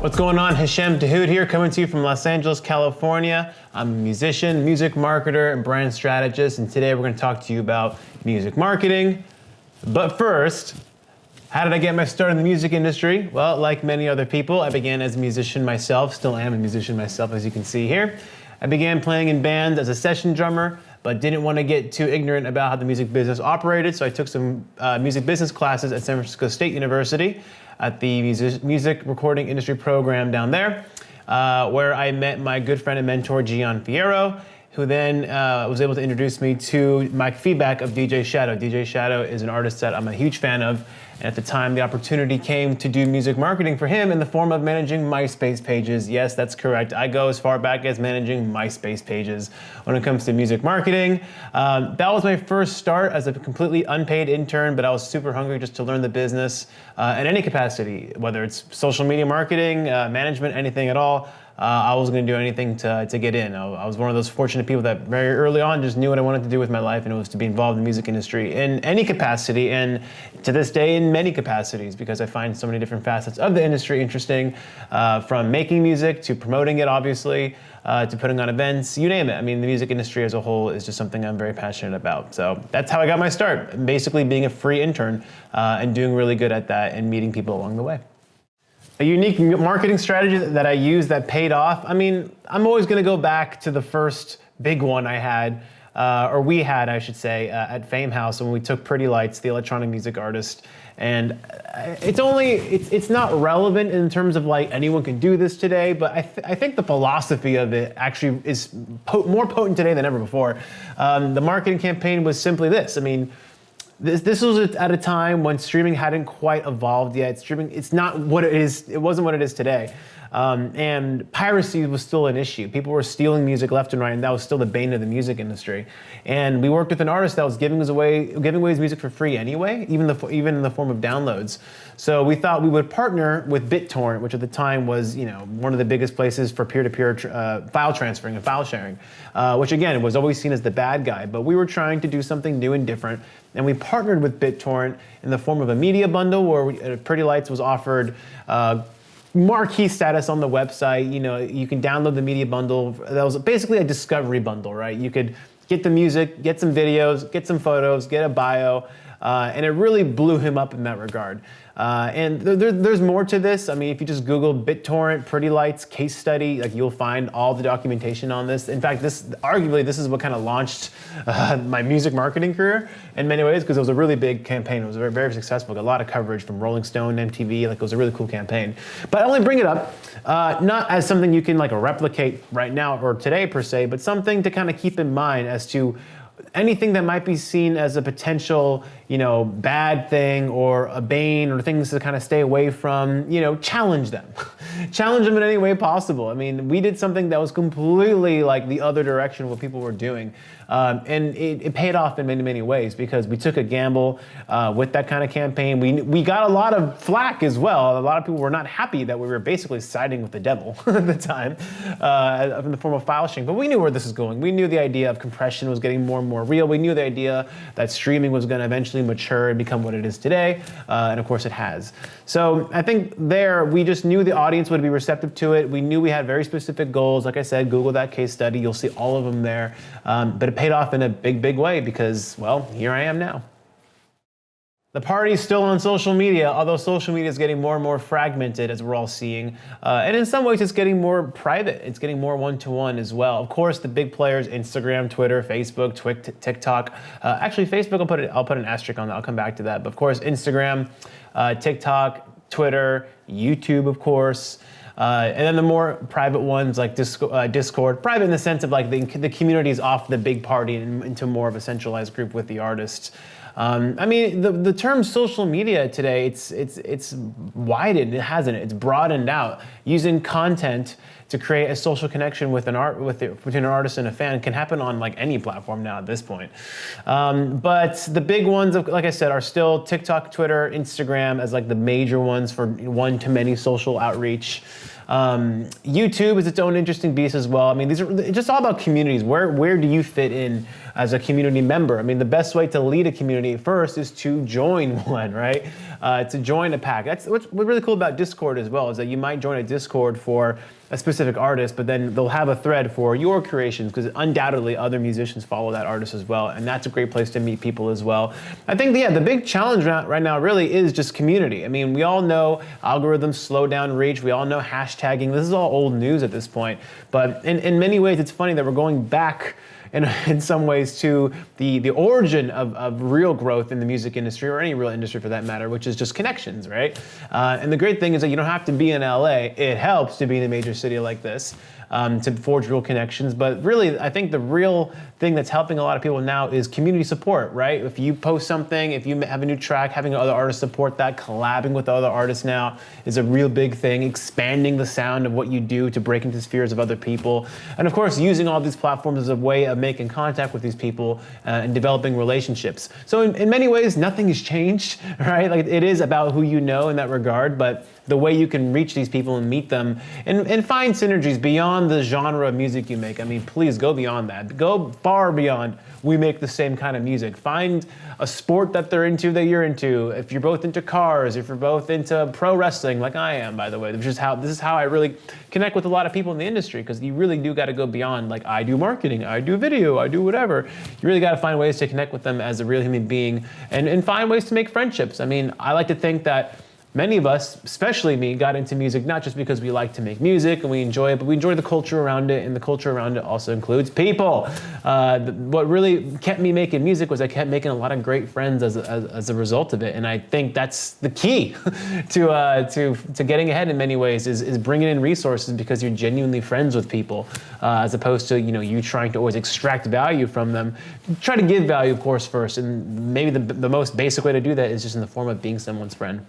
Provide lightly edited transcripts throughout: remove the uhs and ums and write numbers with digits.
What's going on? Hisham, Dahud here, coming to you from Los Angeles, California. I'm a musician, music marketer, and brand strategist, and today we're going to talk to you about music marketing. But first, how did I get my start in the music industry? Well, like many other people, I began as a musician myself, still am a musician myself, as you can see here. I began playing in bands as a session drummer, but didn't want to get too ignorant about how the music business operated, so I took some music business classes at San Francisco State University at the music recording industry program down there, where I met my good friend and mentor, Gian Fierro, who then was able to introduce me to my feedback of DJ Shadow. DJ Shadow is an artist that I'm a huge fan of, and at the time the opportunity came to do music marketing for him in the form of managing MySpace pages. Yes, that's correct. I go as far back as managing MySpace pages when it comes to music marketing. That was my first start as a completely unpaid intern, but I was super hungry just to learn the business in any capacity, whether it's social media marketing, management, anything at all. I was going to do anything to get in. I was one of those fortunate people that very early on just knew what I wanted to do with my life, and it was to be involved in the music industry in any capacity, and to this day in many capacities, because I find so many different facets of the industry interesting, from making music to promoting it, obviously, to putting on events, you name it. I mean, the music industry as a whole is just something I'm very passionate about. So that's how I got my start, basically being a free intern and doing really good at that and meeting people along the way. A unique marketing strategy that I used that paid off. I mean, I'm always going to go back to the first big one I had, or we had, I should say, at Fame House when we took Pretty Lights, the electronic music artist. And it's not relevant in terms of like anyone can do this today, but I think the philosophy of it actually is more potent today than ever before. The marketing campaign was simply this. I mean, This was at a time when streaming hadn't quite evolved yet. Streaming, it's not what it is. It wasn't what it is today. And piracy was still an issue. People were stealing music left and right, and that was still the bane of the music industry. And we worked with an artist that was giving away his music for free anyway, even in the form of downloads. So we thought we would partner with BitTorrent, which at the time was, one of the biggest places for peer-to-peer file transferring and file sharing, which again was always seen as the bad guy. But we were trying to do something new and different, and we partnered with BitTorrent in the form of a media bundle where Pretty Lights was offered marquee status on the website. You can download the media bundle. That was basically a discovery bundle, right? You could get the music, get some videos, get some photos, get a bio, and it really blew him up in that regard. And there's more to this. I mean, if you just Google BitTorrent, Pretty Lights, case study, like you'll find all the documentation on this. In fact, arguably this is what kind of launched my music marketing career in many ways, because it was a really big campaign. It was very, very successful. Got a lot of coverage from Rolling Stone, MTV. Like it was a really cool campaign. But I only bring it up not as something you can like replicate right now or today per se, but something to kind of keep in mind as to anything that might be seen as a potential, bad thing or a bane or things to kind of stay away from, challenge them. Challenge them in any way possible. I mean, we did something that was completely like the other direction of what people were doing. And it paid off in many, many ways because we took a gamble with that kind of campaign. We got a lot of flack as well. A lot of people were not happy that we were basically siding with the devil at the time in the form of file sharing. But we knew where this was going. We knew the idea of compression was getting more and more real. We knew the idea that streaming was going to eventually mature and become what it is today. And of course it has. So I think there we just knew the audience would be receptive to it. We knew we had very specific goals. Like I said, Google that case study. You'll see all of them there. But it paid off in a big, big way because, well, here I am now. The party's still on social media, although social media is getting more and more fragmented, as we're all seeing. And in some ways, it's getting more private. It's getting more one-to-one as well. Of course, the big players, Instagram, Twitter, Facebook, TikTok. Actually, Facebook, I'll put an asterisk on that. I'll come back to that. But of course, Instagram, TikTok, Twitter, YouTube, of course. And then the more private ones like Discord, private in the sense of like the community is off the big party and into more of a centralized group with the artists. I mean, the term social media today, it's widened, it's broadened out. Using content to create a social connection with between an artist and a fan can happen on like any platform now at this point. But the big ones, like I said, are still TikTok, Twitter, Instagram as like the major ones for one-to-many social outreach. YouTube is its own interesting beast as well. I mean, these are just all about communities. Where do you fit in as a community member. I mean, the best way to lead a community first is to join one, right? To join a pack. That's what's really cool about Discord as well, is that you might join a Discord for a specific artist, but then they'll have a thread for your creations, because undoubtedly other musicians follow that artist as well, and that's a great place to meet people as well. I think, yeah, the big challenge right now really is just community. I mean, we all know algorithms slow down reach. We all know hashtagging. This is all old news at this point, but in many ways, it's funny that we're going back in some ways to the origin of real growth in the music industry, or any real industry for that matter, which is just connections, right? And the great thing is that you don't have to be in LA. It helps to be in a major city like this to forge real connections. But really, I think the real thing that's helping a lot of people now is community support, right? If you post something, if you have a new track, having other artists support that, collabing with other artists now is a real big thing, expanding the sound of what you do to break into spheres of other people. And of course, using all these platforms as a way of making contact with these people and developing relationships. So in many ways, nothing has changed, right? Like, it is about who you know in that regard, but the way you can reach these people and meet them and find synergies beyond the genre of music you make. I mean, please go beyond that. Go far beyond we make the same kind of music. Find a sport that they're into that you're into. If you're both into cars, if you're both into pro wrestling, like I am, by the way, this is how I really connect with a lot of people in the industry, because you really do got to go beyond, like, I do marketing, I do video, I do whatever. You really got to find ways to connect with them as a real human being and find ways to make friendships. I mean, I like to think that many of us, especially me, got into music not just because we like to make music and we enjoy it, but we enjoy the culture around it, and the culture around it also includes people. What really kept me making music was I kept making a lot of great friends as a result of it, and I think that's the key to getting ahead in many ways is bringing in resources because you're genuinely friends with people, as opposed to you trying to always extract value from them. Try to give value, of course, first, and maybe the most basic way to do that is just in the form of being someone's friend.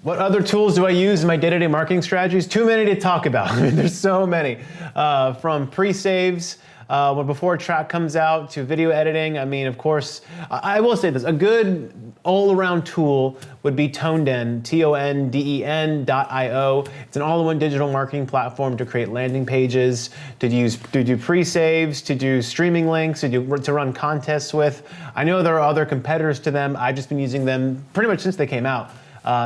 What other tools do I use in my day-to-day marketing strategies? Too many to talk about. I mean, there's so many. From pre-saves, before a track comes out, to video editing. I mean, of course, I will say this, a good all-around tool would be Tonden, TONDEN.io. It's an all-in-one digital marketing platform to create landing pages, to do pre-saves, to do streaming links, to run contests with. I know there are other competitors to them. I've just been using them pretty much since they came out.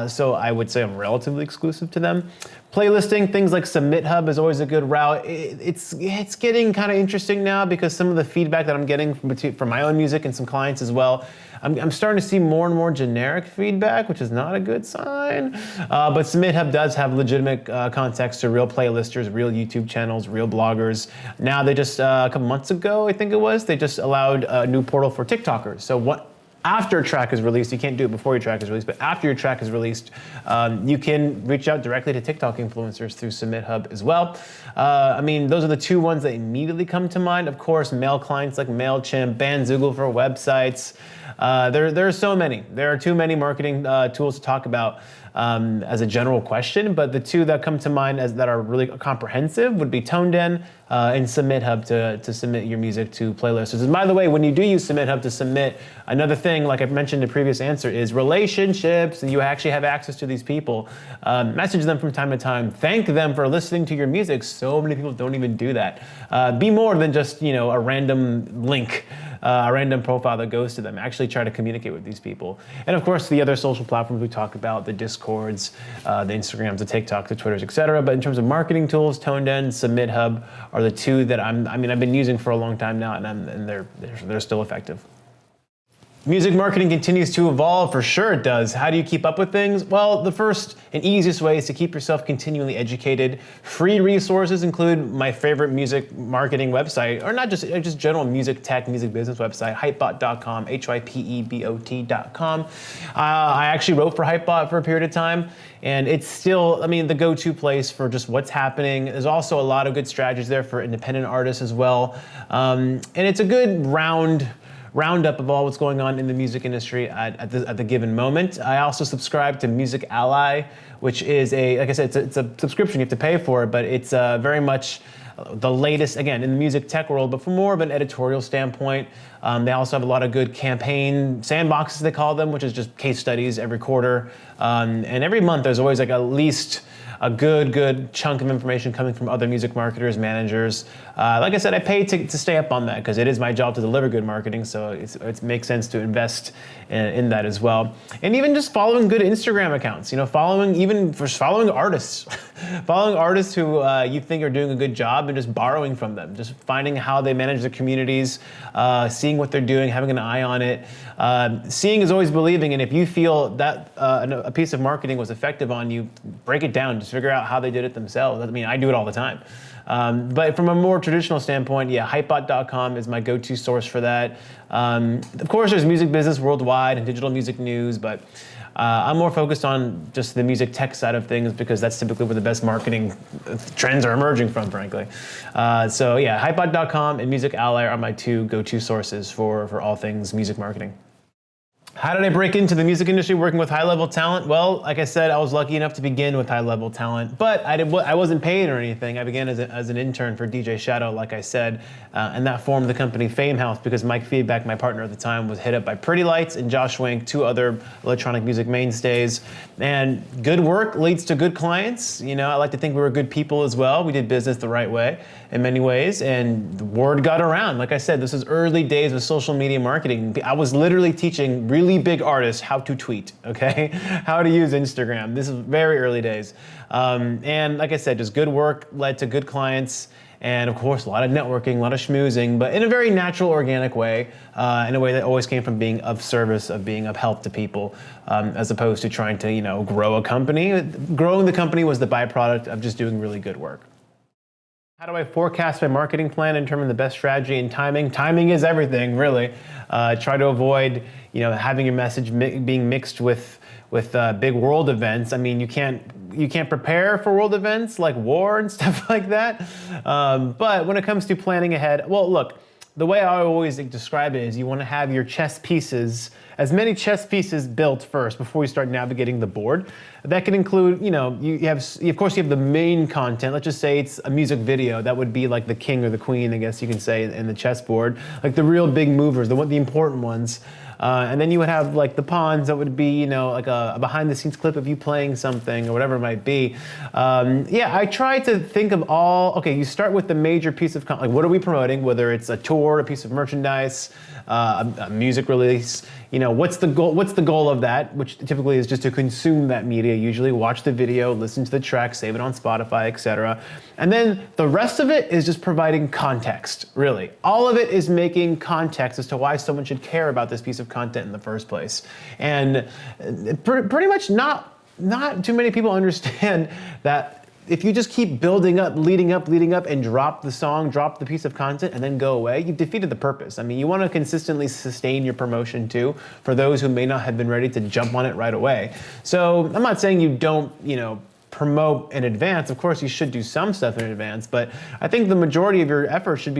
So I would say I'm relatively exclusive to them. Playlisting, things like Submit Hub is always a good route. It's getting kind of interesting now because some of the feedback that I'm getting from my own music and some clients as well, I'm starting to see more and more generic feedback, which is not a good sign. But Submit Hub does have legitimate context to real playlisters, real YouTube channels, real bloggers. Now they just, a couple months ago, I think it was, they just allowed a new portal for TikTokers. So after a track is released, you can't do it before your track is released, but after your track is released, you can reach out directly to TikTok influencers through Submit Hub as well. I mean, those are the two ones that immediately come to mind. Of course, mail clients like MailChimp, Bandzoogle for websites. There are so many. There are too many marketing tools to talk about as a general question, but the two that come to mind that are really comprehensive would be Tonden and Submit Hub to submit your music to playlists. And by the way, when you do use Submit Hub to submit, another thing, like I've mentioned in the previous answer, is relationships, and you actually have access to these people. Message them from time to time. Thank them for listening to your music. So many people don't even do that. Be more than just a random link. A random profile that goes to them. Actually try to communicate with these people. And of course, the other social platforms we talk about, the Discords, the Instagrams, the TikToks, the Twitters, etc. But in terms of marketing tools, Tonden, Submit Hub are the two that I've been using for a long time now, and they're still effective. Music marketing continues to evolve, for sure it does. How do you keep up with things? Well, the first and easiest way is to keep yourself continually educated. Free resources include my favorite music marketing website, or not just general music tech, music business website, hypebot.com, hypebot.com. I actually wrote for Hypebot for a period of time, and it's still, the go-to place for just what's happening. There's also a lot of good strategies there for independent artists as well. And it's a good roundup of all what's going on in the music industry at the given moment. I also subscribe to Music Ally, which is like I said, it's a subscription you have to pay for, but it's very much the latest, again, in the music tech world, but from more of an editorial standpoint. They also have a lot of good campaign sandboxes, they call them, which is just case studies every quarter. And every month there's always like at least a good chunk of information coming from other music marketers, managers. Like I said, I pay to stay up on that because it is my job to deliver good marketing, so it makes sense to invest in that as well. And even just following good Instagram accounts, following artists, following artists who you think are doing a good job and just borrowing from them, just finding how they manage their communities, seeing what they're doing, having an eye on it. Seeing is always believing, and if you feel that a piece of marketing was effective on you, break it down, just figure out how they did it themselves. I mean, I do it all the time. But from a more traditional standpoint, yeah, hypebot.com is my go-to source for that. Of course, there's Music Business Worldwide and Digital Music News, but I'm more focused on just the music tech side of things because that's typically where the best marketing trends are emerging from, frankly. So yeah, hypebot.com and Music Ally are my two go-to sources for all things music marketing. How did I break into the music industry working with high-level talent? Well, like I said, I was lucky enough to begin with high-level talent, but I wasn't paid or anything. I began as an intern for DJ Shadow, like I said, and that formed the company Fame House because Mike Feedback, my partner at the time, was hit up by Pretty Lights and Josh Wink, two other electronic music mainstays. And good work leads to good clients. You know, I like to think we were good people as well. We did business the right way in many ways, and the word got around. Like I said, this is early days of social media marketing. I was literally teaching really big artists how to tweet, okay? How to use Instagram. This is very early days. And like I said, just good work led to good clients. And of course, a lot of networking, a lot of schmoozing, but in a very natural, organic way, in a way that always came from being of service, of being of help to people, as opposed to trying to, grow a company. Growing the company was the byproduct of just doing really good work. How do I forecast my marketing plan and determine the best strategy and timing? Timing is everything, really. Try to avoid, having your message being mixed with big world events. I mean, you can't prepare for world events like war and stuff like that. But when it comes to planning ahead, well, look, the way I always describe it is you want to have your chess pieces, as many chess pieces built first before you start navigating the board. That can include, of course you have the main content. Let's just say it's a music video. That would be like the king or the queen, I guess you can say, in the chessboard. Like the real big movers, the important ones. And then you would have like the pawns that would be, like a behind the scenes clip of you playing something or whatever it might be. I try to think of you start with the major piece of content, like what are we promoting, whether it's a tour, a piece of merchandise, a music release, what's the goal of that, which typically is just to consume that media, usually watch the video, listen to the track, save it on Spotify, etc. And then the rest of it is just providing context, really. All of it is making context as to why someone should care about this piece of content in the first place. And pretty much not too many people understand that if you just keep building up, leading up, and drop the piece of content, and then go away, you've defeated the purpose. I mean, you want to consistently sustain your promotion too, for those who may not have been ready to jump on it right away. So I'm not saying you don't, promote in advance. Of course, you should do some stuff in advance, but I think the majority of your effort should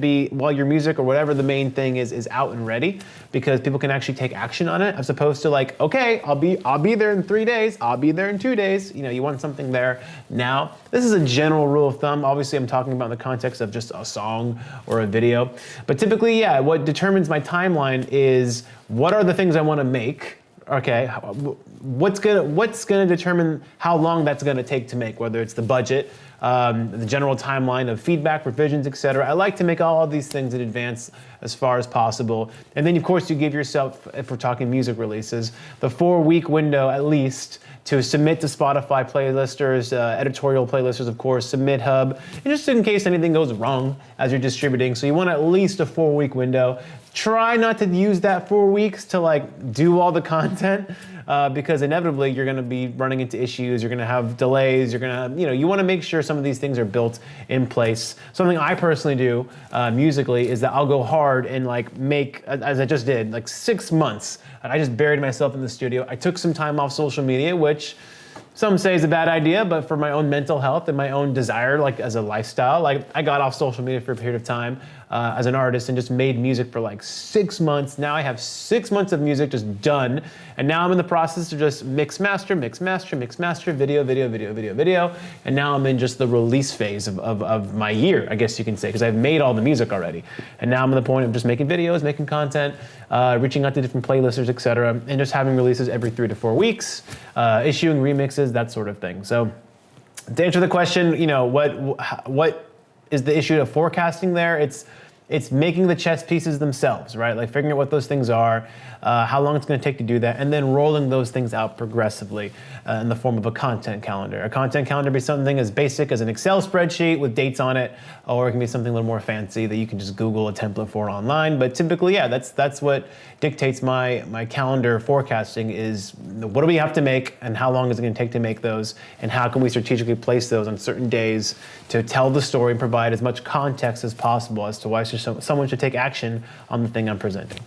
be while your music or whatever the main thing is out and ready, because people can actually take action on it, as opposed to like, okay, I'll be there in 3 days, I'll be there in 2 days. You want something there now. This is a general rule of thumb. Obviously, I'm talking about in the context of just a song or a video, but typically, what determines my timeline is what are the things I want to make. Okay, what's gonna determine how long that's gonna take to make, whether it's the budget, the general timeline of feedback, revisions, etc. I like to make all of these things in advance as far as possible. And then of course you give yourself, if we're talking music releases, the 4-week window at least to submit to Spotify playlisters, editorial playlisters, of course, Submit Hub, and just in case anything goes wrong as you're distributing. So you want at least a 4-week window. Try not to use that 4 weeks to do all the content, because inevitably you're going to be running into issues. You're going to have delays. You're going to, you want to make sure some of these things are built in place. Something I personally do musically is that I'll go hard and make, as I just did, 6 months. And I just buried myself in the studio. I took some time off social media, which some say is a bad idea, but for my own mental health and my own desire, like as a lifestyle, like I got off social media for a period of time as an artist and just made music for like 6 months. Now I have 6 months of music just done. And now I'm in the process of just mix, master, video. And now I'm in just the release phase of my year, I guess you can say, because I've made all the music already. And now I'm at the point of just making videos, making content, reaching out to different playlisters, etc., and just having releases every 3 to 4 weeks, issuing remixes, that sort of thing. So to answer the question, what is the issue of forecasting there? It's making the chess pieces themselves, right? Like figuring out what those things are, how long it's going to take to do that, and then rolling those things out progressively in the form of a content calendar. A content calendar be something as basic as an Excel spreadsheet with dates on it, or it can be something a little more fancy that you can just Google a template for online. But typically, yeah, that's what dictates my calendar forecasting is what do we have to make and how long is it going to take to make those, and how can we strategically place those on certain days to tell the story and provide as much context as possible as to why someone should take action on the thing I'm presenting.